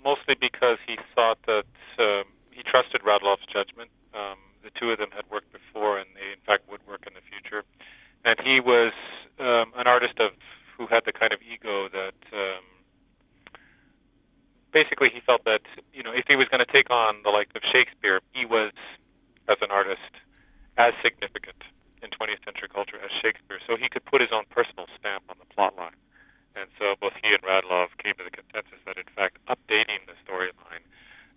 mostly because he thought that he trusted Radlov's judgment. The two of them had worked before, and they in fact would work in the future. And he was an artist who had the kind of ego that basically he felt that if he was going to take on the likes of Shakespeare, he was, as an artist, as significant in 20th century culture as Shakespeare. So he could put his own personal stamp on the plot line. And so both he and Radlov came to the consensus that, in fact, updating the storyline,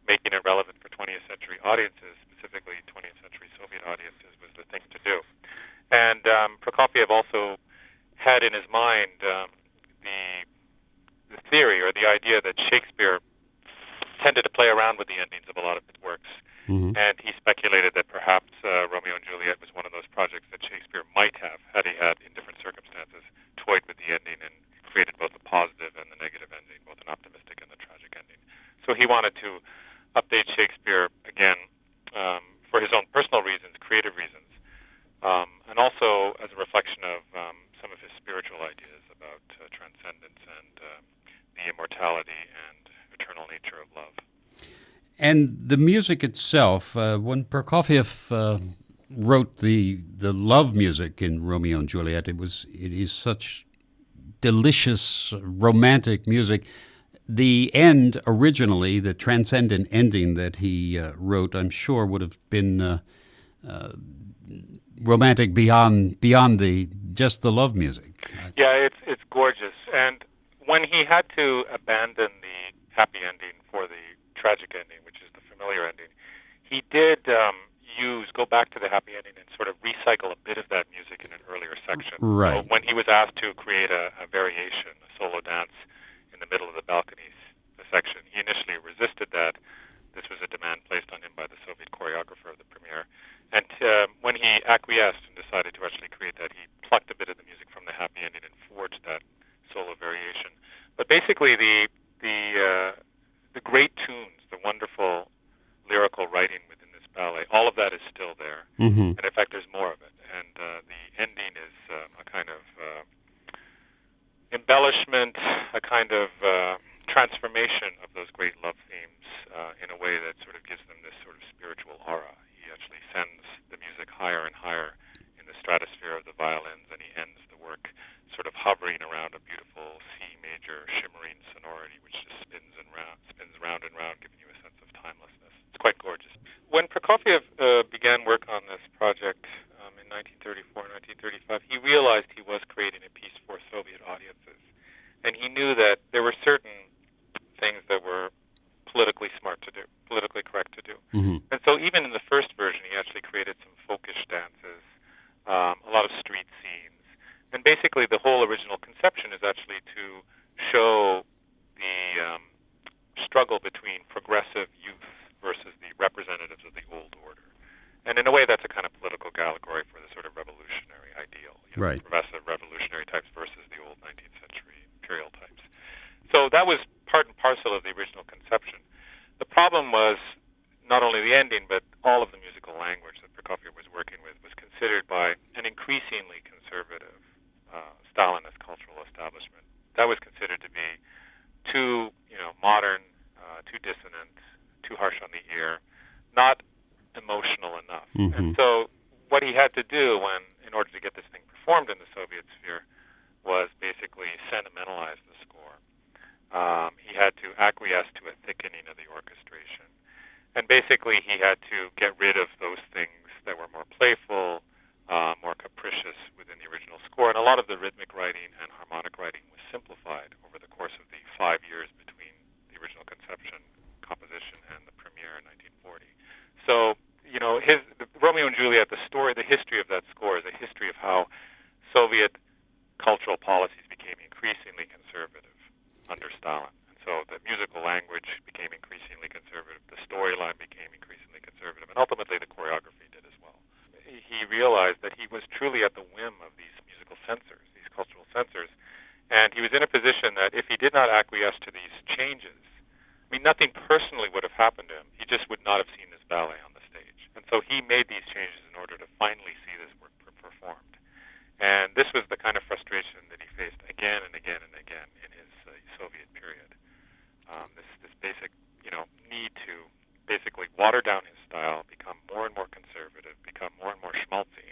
making it relevant for 20th century audiences, specifically 20th century Soviet audiences, was the thing to do. And Prokofiev also had in his mind the theory or the idea that Shakespeare tended to play around with the endings of a lot of his works. Mm-hmm. And he speculated that perhaps Romeo and Juliet was one of those projects that Shakespeare might have, had he had, in different circumstances, toyed with the ending and created both the positive and the negative ending, both an optimistic and a tragic ending. So he wanted to update Shakespeare again for his own personal reasons, creative reasons, and also as a reflection of some of his spiritual ideas about transcendence and the immortality and eternal nature of love. And the music itself, when Prokofiev wrote the love music in Romeo and Juliet, it is such delicious romantic music. The end originally, the transcendent ending that he wrote, I'm sure would have been romantic beyond just the love music. Yeah, it's gorgeous. And when he had to abandon the happy ending for the tragic ending, which is the familiar ending, he did go back to the happy ending and sort of recycle a bit of that music in an earlier section. Right. So when he was asked to create a variation, a solo dance in the middle of the balconies, the section, he initially resisted that. This was a demand placed on him by the Soviet choreographer of the premiere. And when he acquiesced and decided to actually create that, he plucked a bit of the music from the happy ending and forged that solo variation. But basically, the great tunes, the wonderful lyrical writing within this ballet, all of that is still there. Mm-hmm. And in fact, there's more of it. And the ending is a kind of embellishment, a kind of transformation of those great love themes in a way that sort of gives them this sort of spiritual aura. He actually sends the music higher and higher in the stratosphere of the violins, and he ends the work sort of hovering around a beautiful C major shimmering sonority, which just spins round and round, giving you a sense of timelessness. It's quite gorgeous. When Prokofiev began work on this project in 1934, 1935, he realized he was creating a piece for Soviet audiences. And he knew that there were certain things that were politically smart to do, politically correct to do. Mm-hmm. And so even in the first version, he actually created some folkish dances, a lot of street scenes. And basically the whole original conception is actually to show the struggle between progressive youth versus the representatives of the old order. And in a way, that's a kind of political allegory for the sort of revolutionary ideal, right. Progressive revolutionary types versus the old 19th century imperial types. So that was part and parcel of the original conception. The problem was not only the ending, but all of the musical language that Prokofiev was working with was considered by an increasingly conservative Stalinist cultural establishment. That was considered to be too, modern, too dissonant, too harsh on the ear, not emotional enough. Mm-hmm. And so what he had to do in order to get this thing performed in the Soviet sphere was basically sentimentalize the score. He had to acquiesce to a thickening of the orchestration. And basically he had to get rid of those things that were more playful, more capricious within the original score. And a lot of the rhythmic writing and harmonic writing was simplified over the course of the 5 years between the original conception, composition, and the premiere in 1940. So, the Romeo and Juliet, the story, the history of that score is a history of how Soviet cultural policies became increasingly conservative under Stalin. And so the musical language became increasingly conservative, the storyline became increasingly conservative, and ultimately the choreography did as well. He realized that he was truly at the whim of these musical censors, these cultural censors, and he was in a position that if he did not acquiesce to these changes, nothing personally would have happened to him. He just would not have seen this ballet on the stage. And so he made these changes in order to finally see this work performed. And this was the kind of frustration that he faced again and again and again in his Soviet period. This basic, need to basically water down his style, become more and more conservative, become more and more schmaltzy,